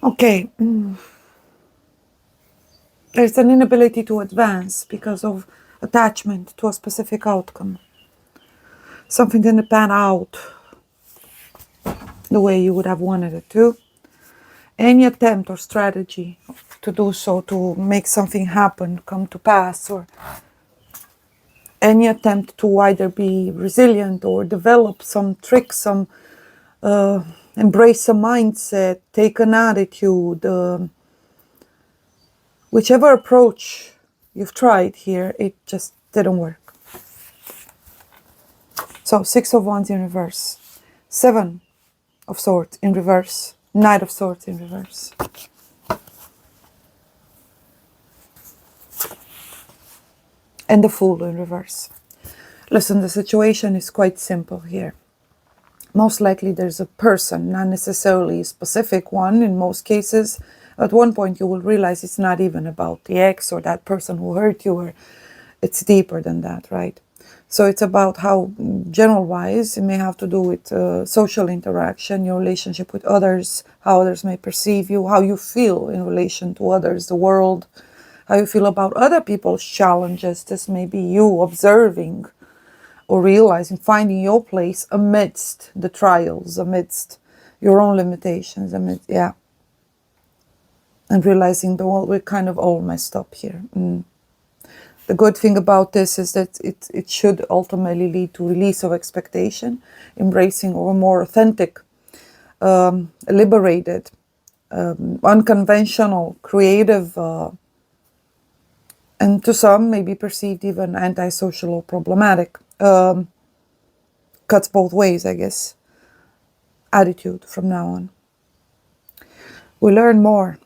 Okay. There's an inability to advance because of attachment to a specific outcome. Something didn't pan out the way you would have wanted it to. Any attempt or strategy to do so, to make something happen, come to pass, or any attempt to either be resilient or develop some trick, some embrace a mindset, take an attitude, whichever approach you've tried here, it just didn't work. So 6 of Wands in reverse, 7 of Swords in reverse, Knight of Swords in reverse. And the Fool in reverse. Listen, the situation is quite simple here. Most likely there's a person, not necessarily a specific one in most cases. At one point you will realize it's not even about the ex or that person who hurt you, or it's deeper than that, right? So it's about how, general-wise, it may have to do with social interaction, your relationship with others, how others may perceive you, how you feel in relation to others, the world, how you feel about other people's challenges. This may be you observing or realizing, finding your place amidst the trials, amidst your own limitations, amidst, and realizing, well, we're kind of all messed up here. The good thing about this is that it should ultimately lead to release of expectation, embracing of a more authentic, liberated, unconventional, creative, and to some may be perceived even antisocial or problematic. Cuts both ways, I guess. Attitude from now on. We learn more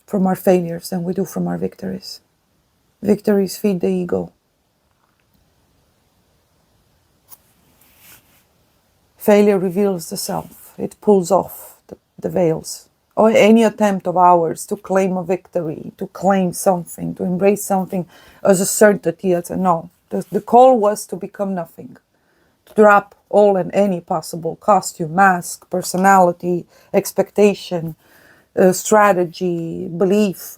from our failures than we do from our victories. Victories feed the ego. Failure reveals the self. It pulls off the veils. Or any attempt of ours to claim a victory, to claim something, to embrace something as a certainty, as a no. The call was to become nothing. To drop all and any possible costume, mask, personality, expectation, strategy, belief.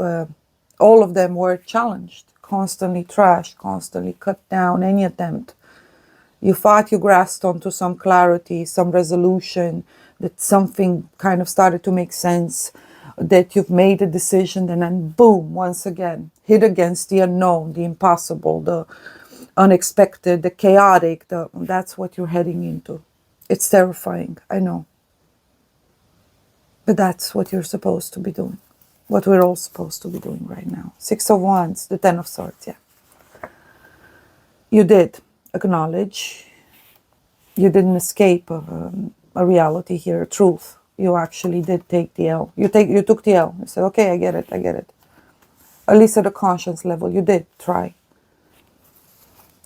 All of them were challenged, constantly trashed, constantly cut down, any attempt. You thought you grasped onto some clarity, some resolution, that something kind of started to make sense, that you've made a decision, and then boom, once again, hit against the unknown, the impossible, the unexpected, the chaotic, that's what you're heading into. It's terrifying, I know. But that's what you're supposed to be doing. What we're all supposed to be doing right now. 6 of Wands, the 10 of Swords, You did acknowledge. You didn't escape a reality here, a truth. You actually did take the L. You took the L. You said, okay, I get it. At least at a conscience level, you did try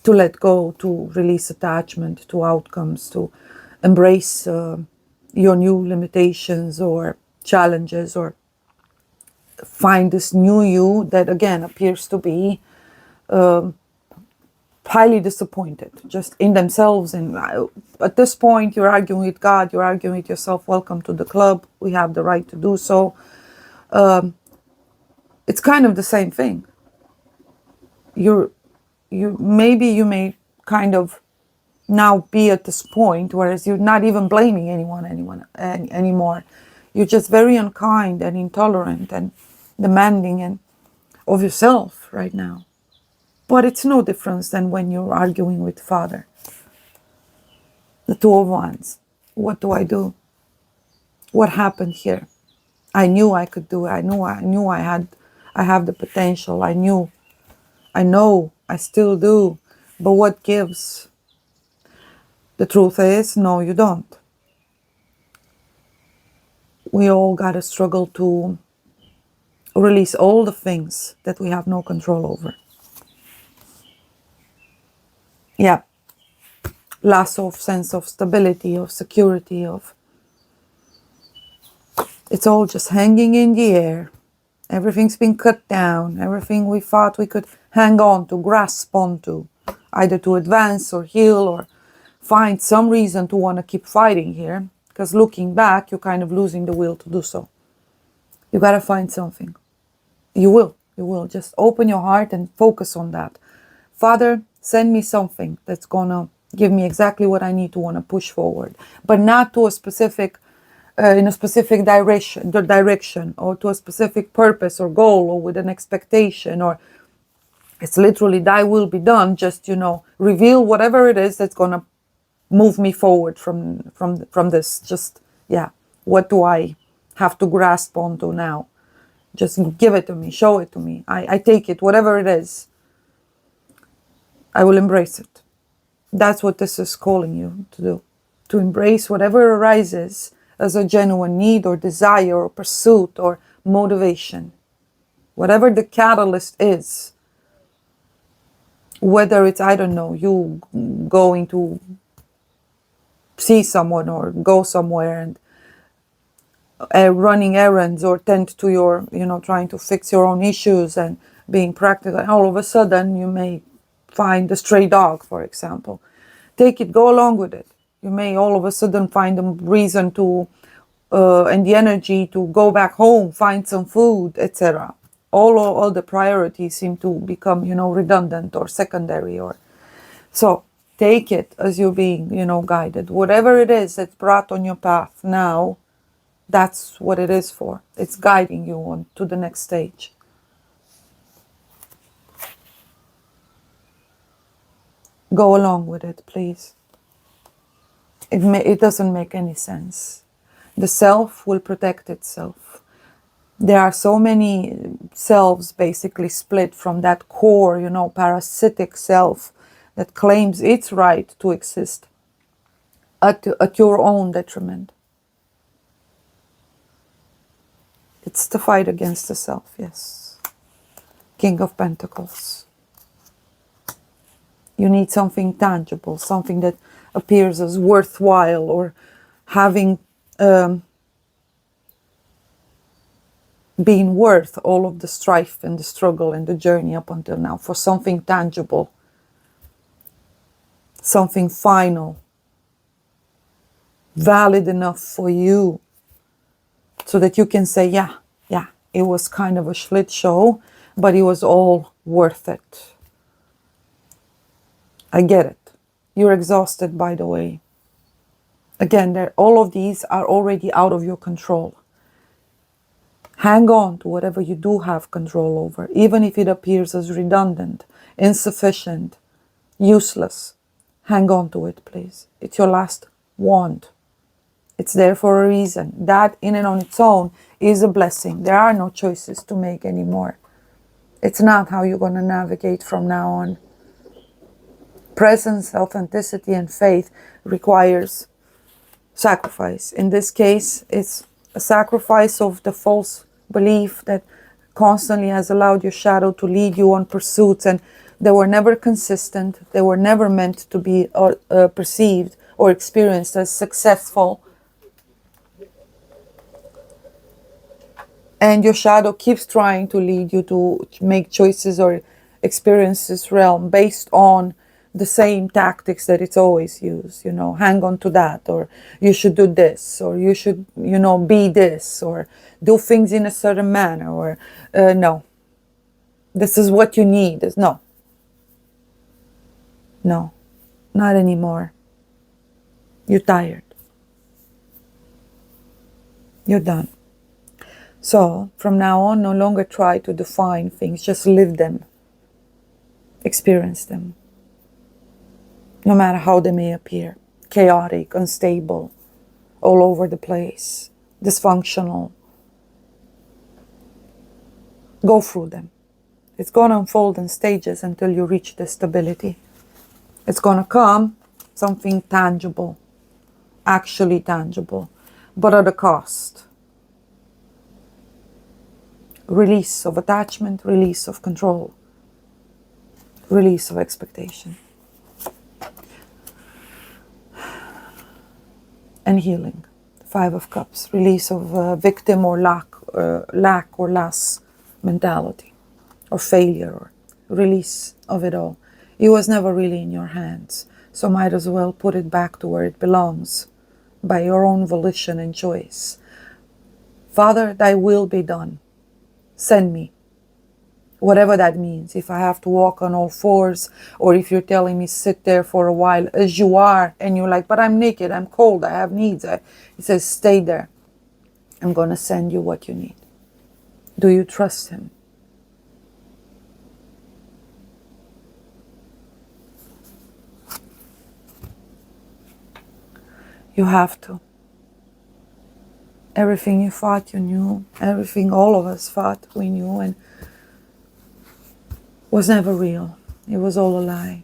to let go, to release attachment to outcomes, to embrace your new limitations or challenges, or find this new you that again appears to be highly disappointed just in themselves. And at this point you're arguing with God, you're arguing with yourself. Welcome to the club. We have the right to do so. It's kind of the same thing. You may kind of now be at this point, whereas you're not even blaming anyone anymore. You're just very unkind and intolerant and demanding and of yourself right now. But it's no difference than when you're arguing with Father. The 2 of Wands. What do I do? What happened here? I knew I could do it. I knew I have the potential. I know, I still do. But what gives? The truth is, no, you don't. We all gotta struggle to release all the things that we have no control over. Loss of sense of stability, of security, it's all just hanging in the air. Everything's been cut down. Everything we thought we could hang on to, grasp onto, either to advance or heal or find some reason to want to keep fighting here. Because looking back, you're kind of losing the will to do so. You got to find something. You will. Just open your heart and focus on that. Father, send me something that's gonna give me exactly what I need to want to push forward, but not to a specific, in a specific direction, or to a specific purpose or goal, or with an expectation, or it's literally thy will be done. Just, reveal whatever it is that's gonna move me forward from this. Just, yeah, what do I have to grasp onto now? Just give it to me, show it to me. I take it, whatever it is. I will embrace it. That's what this is calling you to do. To embrace whatever arises as a genuine need or desire or pursuit or motivation. Whatever the catalyst is. Whether it's, I don't know, you going to see someone or go somewhere and running errands, or tend to your, trying to fix your own issues and being practical. And all of a sudden you may find a stray dog, for example. Take it, go along with it. You may all of a sudden find a reason to, and the energy to go back home, find some food, etc. All the priorities seem to become, redundant or secondary. So take it as you're being, guided. Whatever it is that's brought on your path now, that's what it is for. It's guiding you on to the next stage. Go along with it, please. It doesn't make any sense. The self will protect itself. There are so many selves basically split from that core, parasitic self that claims its right to exist at your own detriment. It's the fight against the self, yes. King of Pentacles. You need something tangible, something that appears as worthwhile, or having been worth all of the strife and the struggle and the journey up until now, for something tangible, something final, valid enough for you, so that you can say, yeah, it was kind of a shit show, but it was all worth it. I get it. You're exhausted, by the way. Again, all of these are already out of your control. Hang on to whatever you do have control over, even if it appears as redundant, insufficient, useless. Hang on to it, please. It's your last wand. It's there for a reason. That in and on its own is a blessing. There are no choices to make anymore. It's not how you're going to navigate from now on. Presence, authenticity, and faith requires sacrifice. In this case, it's a sacrifice of the false belief that constantly has allowed your shadow to lead you on pursuits, and they were never consistent. They were never meant to be perceived or experienced as successful. And your shadow keeps trying to lead you to make choices or experience this realm based on the same tactics that it's always used. Hang on to that, or you should do this, or you should, be this, or do things in a certain manner, or no. This is what you need. No, not anymore. You're tired. You're done. So, from now on, no longer try to define things. Just live them. Experience them. No matter how they may appear. Chaotic, unstable, all over the place, dysfunctional. Go through them. It's going to unfold in stages until you reach the stability. It's going to come something tangible. Actually tangible. But at a cost. Release of attachment, release of control, release of expectation, and healing. 5 of Cups, release of victim or lack or loss mentality, or failure, or release of it all. It was never really in your hands, so might as well put it back to where it belongs, by your own volition and choice. Father, thy will be done. Send me. Whatever that means. If I have to walk on all fours, or if you're telling me sit there for a while as you are, and you're like, but I'm naked, I'm cold, I have needs. He says, stay there. I'm going to send you what you need. Do you trust him? You have to. Everything you thought you knew, everything all of us thought we knew, and was never real. It was all a lie.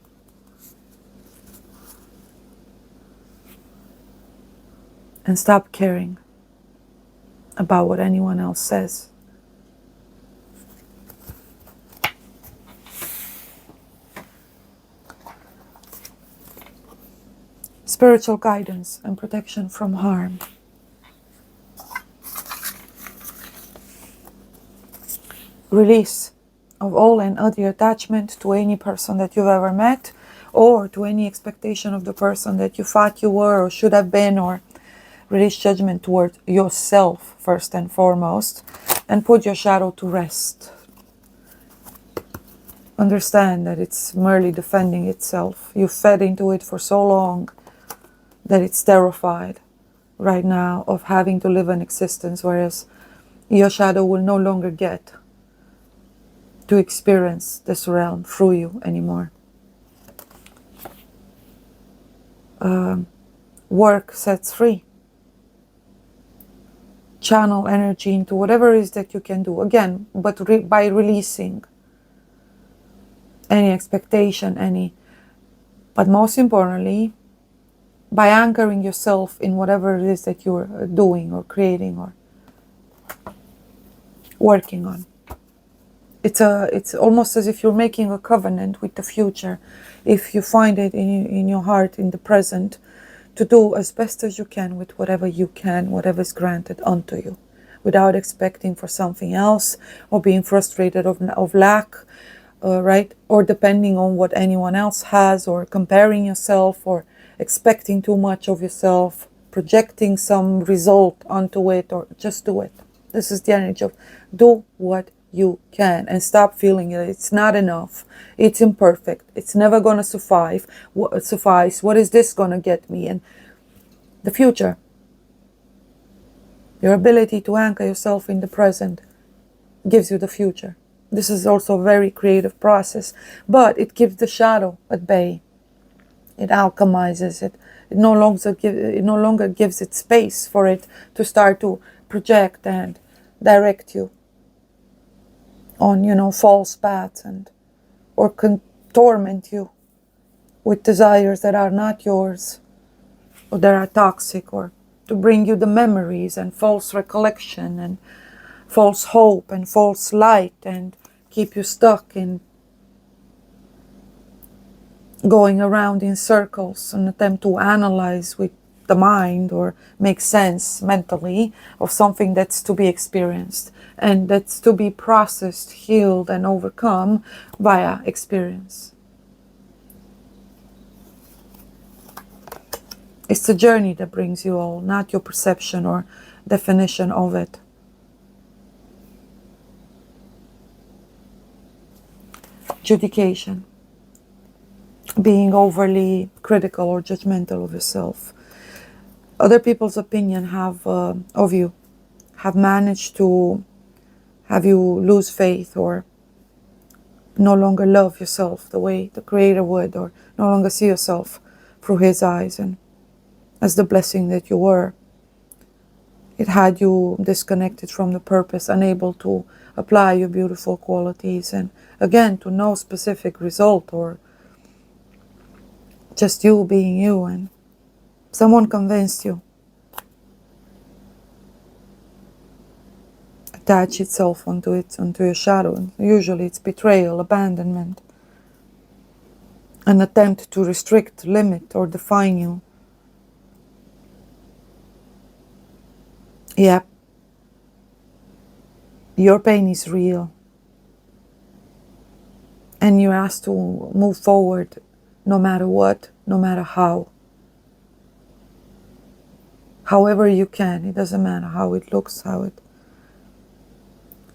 And stop caring about what anyone else says. Spiritual guidance and protection from harm. Release of all and other attachment to any person that you've ever met, or to any expectation of the person that you thought you were or should have been, or release judgment toward yourself first and foremost, and put your shadow to rest. Understand that it's merely defending itself. You fed into it for so long that it's terrified right now of having to live an existence, whereas your shadow will no longer get to experience this realm through you anymore. Work sets free. Channel energy into whatever it is that you can do. Again, but by releasing any expectation, but most importantly, by anchoring yourself in whatever it is that you're doing or creating or working on. It's almost as if you're making a covenant with the future, if you find it in your heart, in the present, to do as best as you can with whatever you can, whatever is granted unto you, without expecting for something else, or being frustrated of lack, right? Or depending on what anyone else has, or comparing yourself, or expecting too much of yourself, projecting some result onto it, or just do it. This is the energy of do what you can, and stop feeling that it's not enough, it's imperfect, it's never going to suffice. What is this going to get me? And the future, your ability to anchor yourself in the present gives you the future. This is also a very creative process, but it keeps the shadow at bay. It alchemizes it. It no longer gives it space for it to start to project and direct you on, false paths, or torment you with desires that are not yours, or that are toxic, or to bring you the memories and false recollection and false hope and false light, and keep you stuck in going around in circles and attempt to analyze with the mind or make sense mentally of something that's to be experienced and that's to be processed, healed, and overcome via experience. It's the journey that brings you all, not your perception or definition of it. Judication. Being overly critical or judgmental of yourself. Other people's opinion of you have managed to have you lose faith, or no longer love yourself the way the Creator would, or no longer see yourself through His eyes and as the blessing that you were. It had you disconnected from the purpose, unable to apply your beautiful qualities, and again, to no specific result, or just you being you, and someone convinced you. Attach itself onto your shadow. And usually it's betrayal, abandonment, an attempt to restrict, limit, or define you. Yep. Your pain is real. And you're asked to move forward no matter what, no matter how. However you can. It doesn't matter how it looks, how it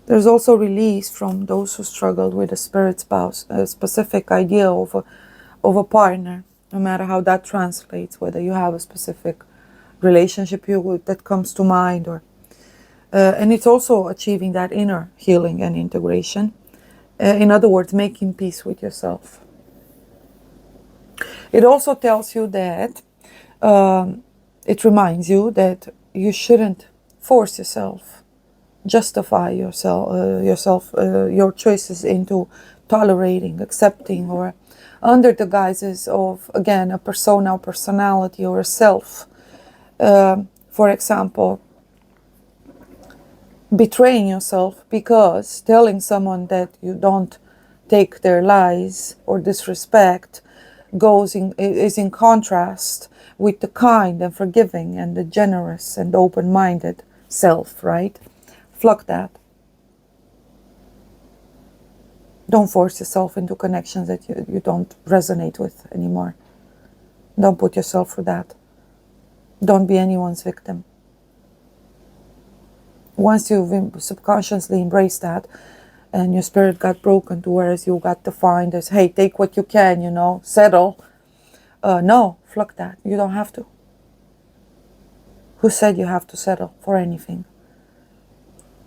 There's also release from those who struggled with a spirit spouse, a specific idea of a partner, no matter how that translates, whether you have a specific relationship that comes to mind, or and it's also achieving that inner healing and integration. In other words, making peace with yourself. It also tells you that, it reminds you that you shouldn't force yourself, justify your choices into tolerating, accepting, or under the guises of, again, a persona, personality, or a self. For example, betraying yourself because telling someone that you don't take their lies or disrespect is in contrast with the kind and forgiving and the generous and open-minded self, right? Fuck that. Don't force yourself into connections that you don't resonate with anymore. Don't put yourself through that. Don't be anyone's victim. Once you've subconsciously embraced that and your spirit got broken to whereas you got defined as, hey, take what you can, settle. No, fuck that. You don't have to. Who said you have to settle for anything?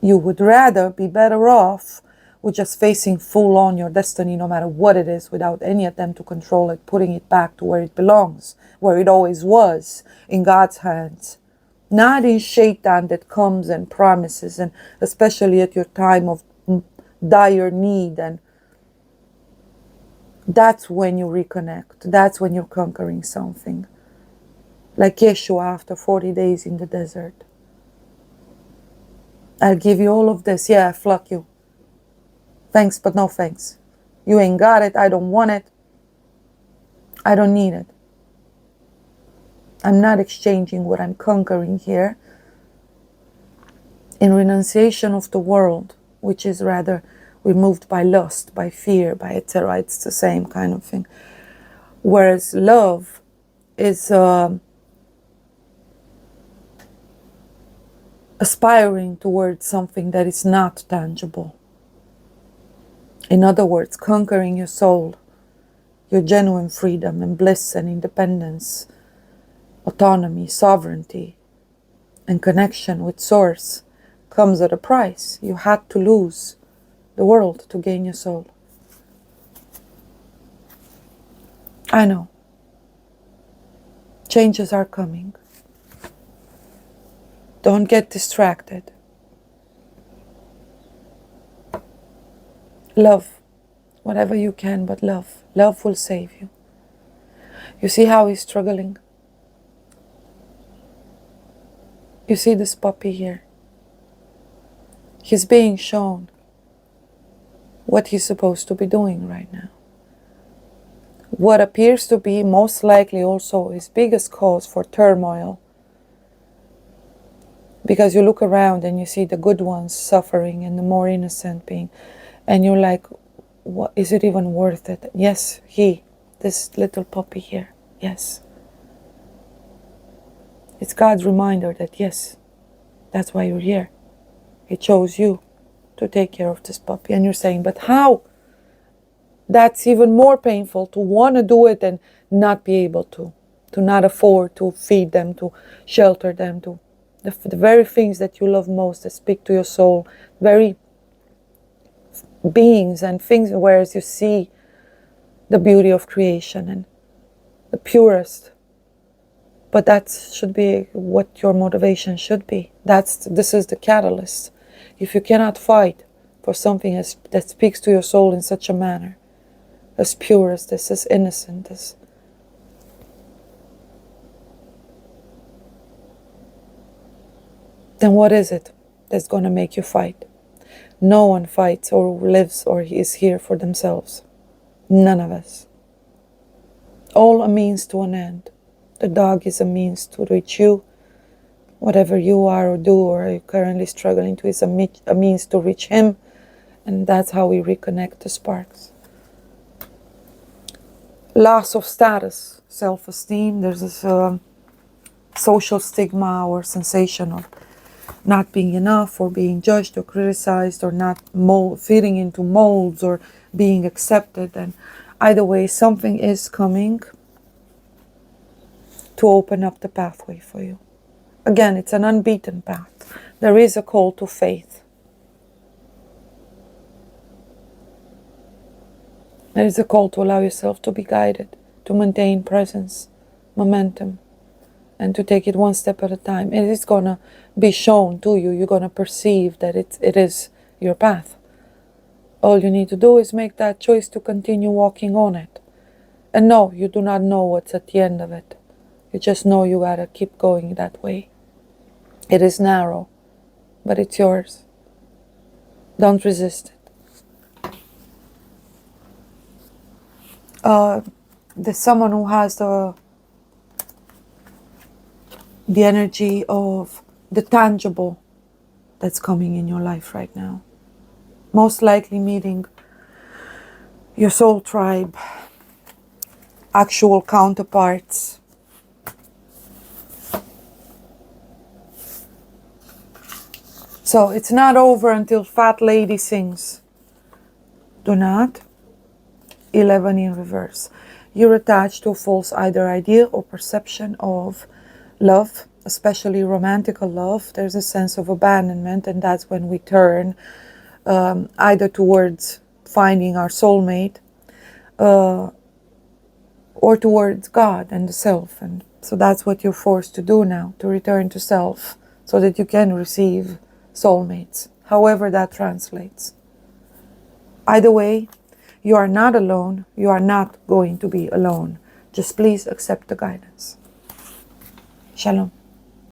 You would rather be better off with just facing full on your destiny, no matter what it is, without any attempt to control it, putting it back to where it belongs, where it always was, in God's hands. Not in Shaitan that comes and promises, and especially at your time of dire need, and that's when you reconnect. That's when you're conquering something. Like Yeshua after 40 days in the desert. I'll give you all of this. Yeah, fuck you. Thanks, but no thanks. You ain't got it. I don't want it. I don't need it. I'm not exchanging what I'm conquering here in renunciation of the world, which is rather removed by lust, by fear, by etc. It's the same kind of thing. Whereas love is aspiring towards something that is not tangible. In other words, conquering your soul, your genuine freedom and bliss and independence, autonomy, sovereignty, and connection with Source comes at a price. You had to lose the world to gain your soul. I know. Changes are coming. Don't get distracted. Love, whatever you can, but love. Love will save you. You see how he's struggling? You see this puppy here? He's being shown what he's supposed to be doing right now. What appears to be most likely also his biggest cause for turmoil. Because you look around and you see the good ones suffering and the more innocent being, and you're like, what, is it even worth it? Yes, this little puppy here, yes. It's God's reminder that yes, that's why you're here. He chose you to take care of this puppy. And you're saying, but how? That's even more painful, to want to do it and not be able to not afford to feed them, to shelter them, to the very things that you love most, that speak to your soul, very beings and things, whereas you see the beauty of creation and the purest. But that should be what your motivation should be. This is the catalyst. If you cannot fight for something that speaks to your soul in such a manner, as pure as this, as innocent as, then what is it that's going to make you fight? No one fights or lives or is here for themselves. None of us. All a means to an end. The dog is a means to reach you. Whatever you are or do or are currently struggling to is a means to reach him. And that's how we reconnect the sparks. Loss of status, self-esteem. There's this social stigma or sensation of not being enough, or being judged or criticized, or not fitting into molds, or being accepted. And either way, something is coming to open up the pathway for you. Again, it's an unbeaten path. There is a call to faith. There is a call to allow yourself to be guided, to maintain presence, momentum, and to take it one step at a time. It is going to be shown to you. You're going to perceive that it is your path. All you need to do is make that choice to continue walking on it. And no, you do not know what's at the end of it. You just know you got to keep going that way. It is narrow, but it's yours. Don't resist it. There's someone who has the energy of the tangible that's coming in your life right now. Most likely meeting your soul tribe, actual counterparts. So it's not over until Fat Lady sings. Do not. 11 in reverse. You're attached to a false either idea or perception of love, especially romantical love. There's a sense of abandonment, and that's when we turn either towards finding our soulmate or towards God and the self. And so that's what you're forced to do now, to return to self so that you can receive soulmates, however that translates. Either way, you are not alone. You are not going to be alone. Just please accept the guidance. Shalom.